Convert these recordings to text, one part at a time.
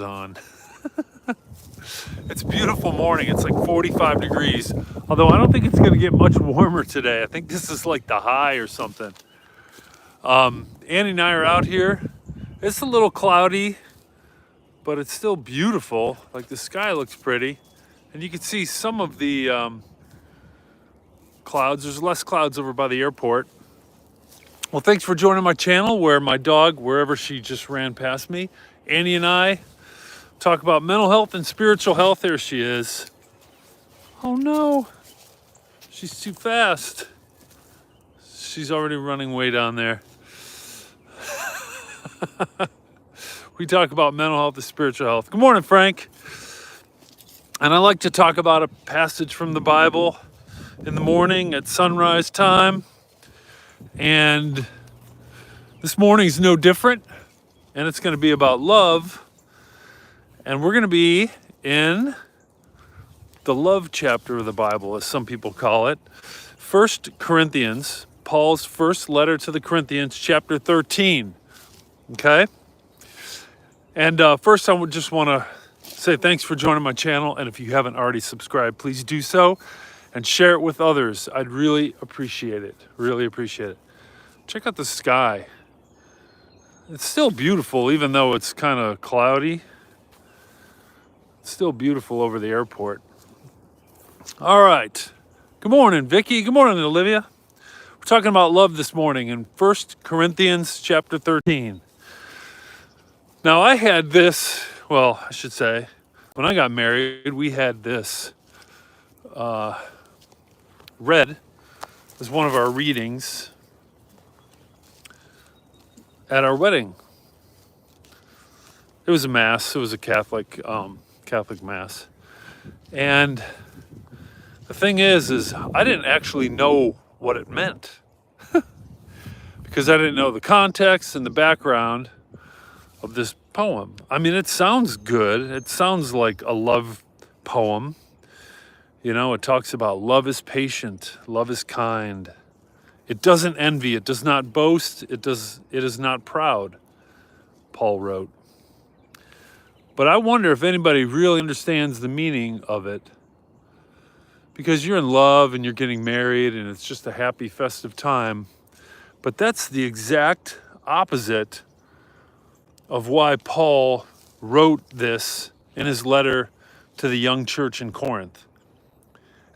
on. It's a beautiful morning. It's like 45 degrees. Although I don't think it's going to get much warmer today. I think this is like the high or something. Annie and I are out here. It's a little cloudy, but it's still beautiful. Like the sky looks pretty. And you can see some of the clouds. There's less clouds over by the airport. Well, thanks for joining my channel where my dog, wherever she just ran past me, Annie and I talk about mental health and spiritual health. There she is. Oh no, she's too fast. She's already running way down there. We talk about mental health and spiritual health. Good morning, Frank. And I like to talk about a passage from the Bible in the morning at sunrise time. And this morning's no different. And it's going to be about love. And we're going to be in the love chapter of the Bible, as some people call it. 1 Corinthians, Paul's first letter to the Corinthians, chapter 13. Okay? And first, I would just want to say thanks for joining my channel. And if you haven't already subscribed, please do so and share it with others. I'd really appreciate it. Really appreciate it. Check out the sky. It's still beautiful, even though it's kind of cloudy. It's still beautiful over the airport. All right. Good morning, Vicky. Good morning, Olivia. We're talking about love this morning in 1 Corinthians chapter 13. Now, I had this, well, I should say, when I got married, we had this read as one of our readings at our wedding. It was a mass. It was a Catholic mass. And the thing is I didn't actually know what it meant because I didn't know the context and the background of this poem. I mean, it sounds good. It sounds like a love poem. You know, it talks about love is patient, love is kind. It doesn't envy, it does not boast, it is not proud, Paul wrote. But I wonder if anybody really understands the meaning of it. Because you're in love and you're getting married and it's just a happy festive time. But that's the exact opposite of why Paul wrote this in his letter to the young church in Corinth.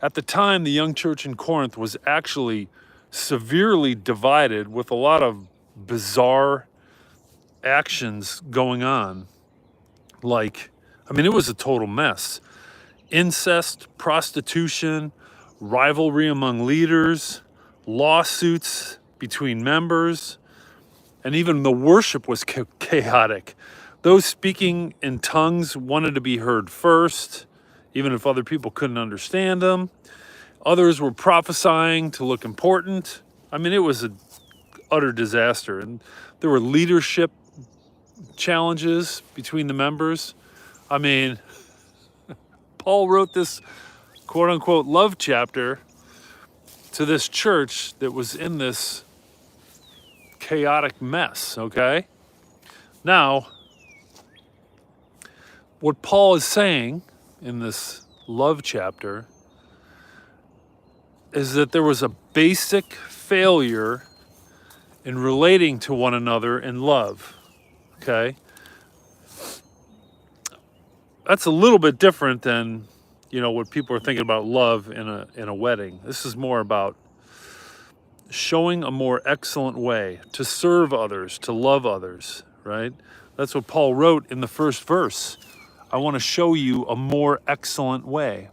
At the time, the young church in Corinth was actually severely divided with a lot of bizarre actions going on. Like, I mean, it was a total mess. Incest, prostitution, rivalry among leaders, lawsuits between members, and even the worship was chaotic. Those speaking in tongues wanted to be heard first, even if other people couldn't understand them. Others were prophesying to look important. I mean, it was an utter disaster. And there were leadership challenges between the members. I mean, Paul wrote this quote unquote love chapter to this church that was in this chaotic mess, okay? Now, what Paul is saying in this love chapter is that there was a basic failure in relating to one another in love, okay? That's a little bit different than, you know, what people are thinking about love in a wedding. This is more about showing a more excellent way to serve others, to love others, right? That's what Paul wrote in the first verse. I want to show you a more excellent way.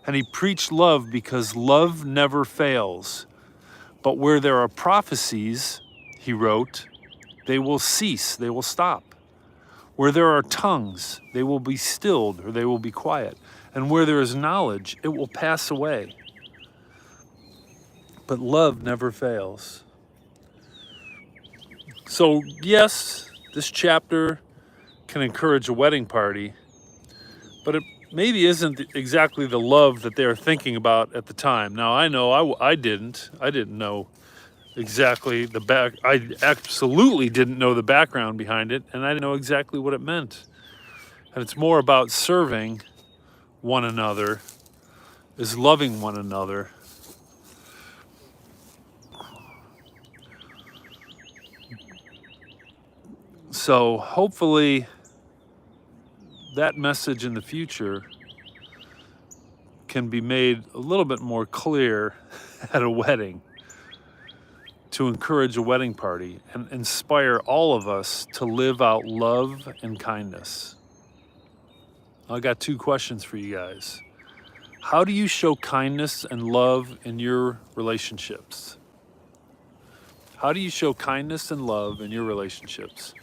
And he preached love because love never fails. But where there are prophecies, he wrote, they will cease, they will stop. Where there are tongues, they will be stilled or they will be quiet. And where there is knowledge, it will pass away. But love never fails. So yes, this chapter can encourage a wedding party, but it maybe isn't exactly the love that they're thinking about at the time. Now, I know I didn't know exactly I absolutely didn't know the background behind it, and I didn't know exactly what it meant. And it's more about serving one another, is loving one another. So hopefully that message in the future can be made a little bit more clear at a wedding, to encourage a wedding party and inspire all of us to live out love and kindness. I got 2 questions for you guys. How do you show kindness and love in your relationships? How do you show kindness and love in your relationships?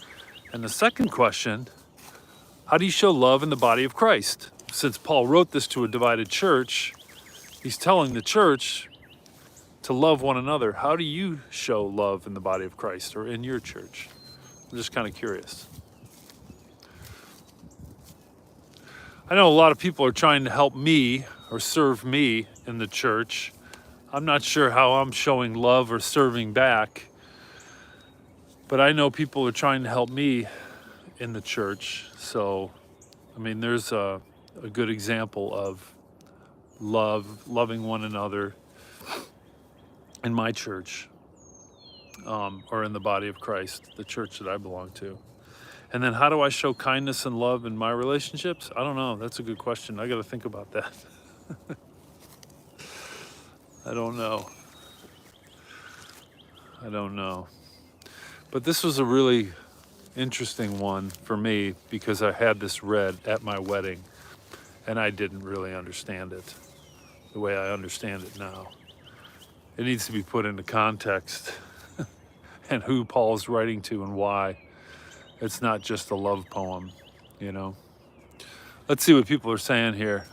And the second question, how do you show love in the body of Christ? Since Paul wrote this to a divided church, he's telling the church to love one another. How do you show love in the body of Christ or in your church? I'm just kind of curious. I know a lot of people are trying to help me or serve me in the church. I'm not sure how I'm showing love or serving back, but I know people are trying to help me in the church. So, I mean, there's a good example of loving one another in my church, or in the body of Christ, the church that I belong to. And then how do I show kindness and love in my relationships? I don't know. That's a good question. I got to think about that. I don't know. But this was a really interesting one for me because I had this read at my wedding and I didn't really understand it the way I understand it now. It needs to be put into context and who Paul's writing to and why. It's not just a love poem, you know. Let's see what people are saying here.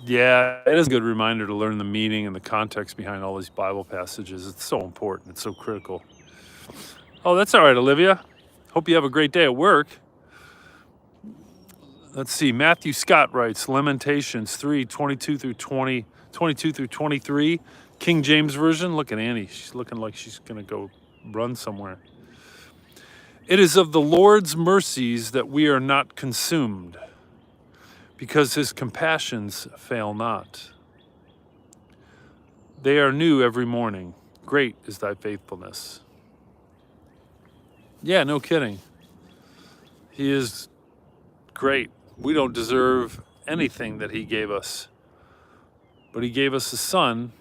Yeah, it is a good reminder to learn the meaning and the context behind all these Bible passages. It's so important. It's so critical. Oh, that's all right, Olivia. Hope you have a great day at work. Let's see. Matthew Scott writes, Lamentations 3:22 through 23, King James Version. Look at Annie. She's looking like she's going to go run somewhere. It is of the Lord's mercies that we are not consumed, because his compassions fail not. They are new every morning. Great is thy faithfulness. Yeah, no kidding. He is great. We don't deserve anything that he gave us. But he gave us a son,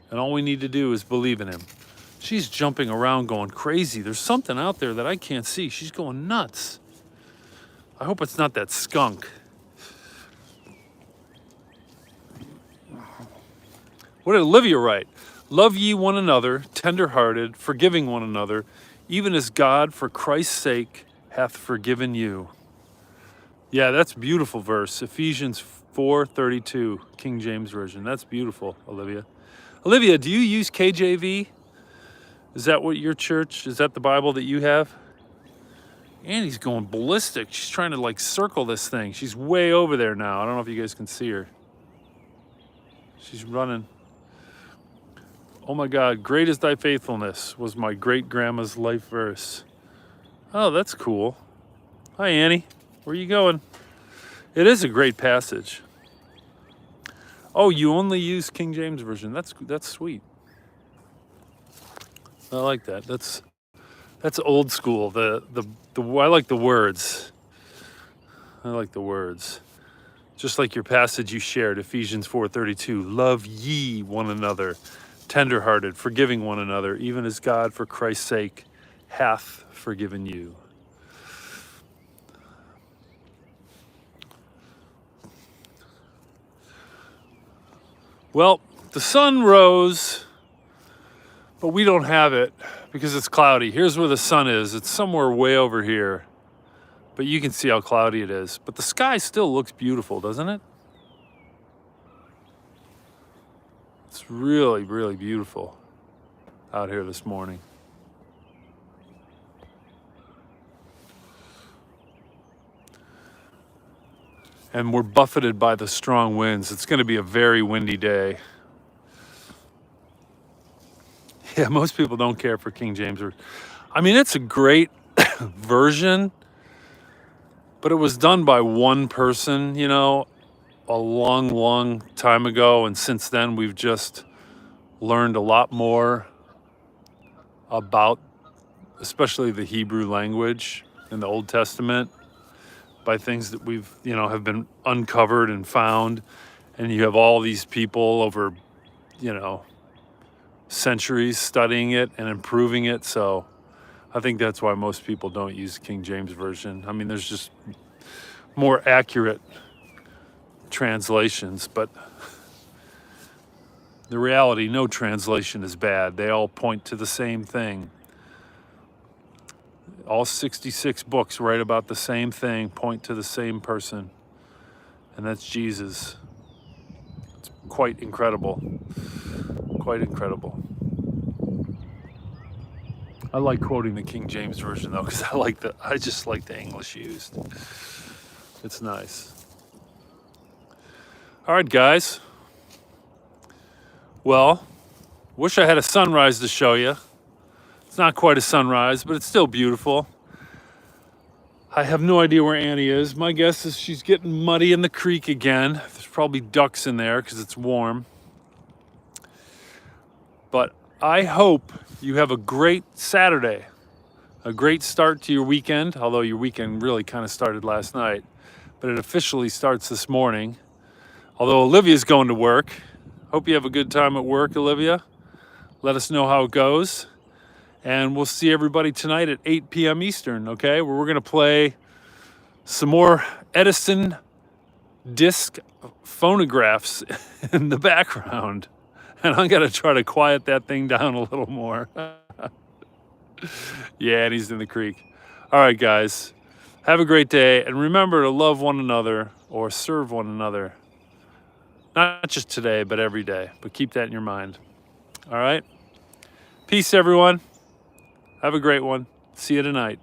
and all we need to do is believe in him. She's jumping around going crazy. There's something out there that I can't see. She's going nuts. I hope it's not that skunk. What did Olivia write? Love ye one another, tender-hearted, forgiving one another, even as God for Christ's sake hath forgiven you. Yeah, that's a beautiful verse. Ephesians 4:32, King James Version. That's beautiful, Olivia. Olivia, do you use KJV? Is that what your church, is that the Bible that you have? Annie's going ballistic. She's trying to like circle this thing. She's way over there now. I don't know if you guys can see her. She's running. Oh my God, great is thy faithfulness was my great grandma's life verse. Oh, that's cool. Hi, Annie. Where are you going? It is a great passage. Oh, you only use King James Version. That's sweet. I like that. That's old school. I like the words. I like the words. Just like your passage you shared, Ephesians 4:32. Love ye one another, tender-hearted, forgiving one another, even as God for Christ's sake hath forgiven you. Well, the sun rose, but we don't have it because it's cloudy. Here's where the sun is. It's somewhere way over here, but you can see how cloudy it is. But the sky still looks beautiful, doesn't it? It's really, really beautiful out here this morning. And we're buffeted by the strong winds. It's going to be a very windy day. Yeah, most people don't care for King James. I mean, it's a great version, but it was done by one person, you know, a long, long time ago. And since then, we've just learned a lot more about, especially the Hebrew language in the Old Testament, by things that we've, you know, have been uncovered and found. And you have all these people over, you know, centuries studying it and improving it. So I think that's why most people don't use King James Version. I mean, there's just more accurate translations, but the reality, no translation is bad. They all point to the same thing. All 66 books write about the same thing, point to the same person, and that's Jesus. It's quite incredible. Quite incredible. I like quoting the King James Version though, because I just like the English used. It's nice. All right, guys. Well, wish I had a sunrise to show you. It's not quite a sunrise, but it's still beautiful. I have no idea where Annie is. My guess is she's getting muddy in the creek again. There's probably ducks in there because it's warm. But I hope you have a great Saturday, a great start to your weekend, although your weekend really kind of started last night, but it officially starts this morning. Although Olivia's going to work. Hope you have a good time at work, Olivia. Let us know how it goes. And we'll see everybody tonight at 8 p.m. Eastern, okay? Where we're going to play some more Edison disc phonographs in the background. And I'm going to try to quiet that thing down a little more. Yeah, and he's in the creek. All right, guys. Have a great day. And remember to love one another or serve one another. Not just today, but every day. But keep that in your mind. All right? Peace, everyone. Have a great one. See you tonight.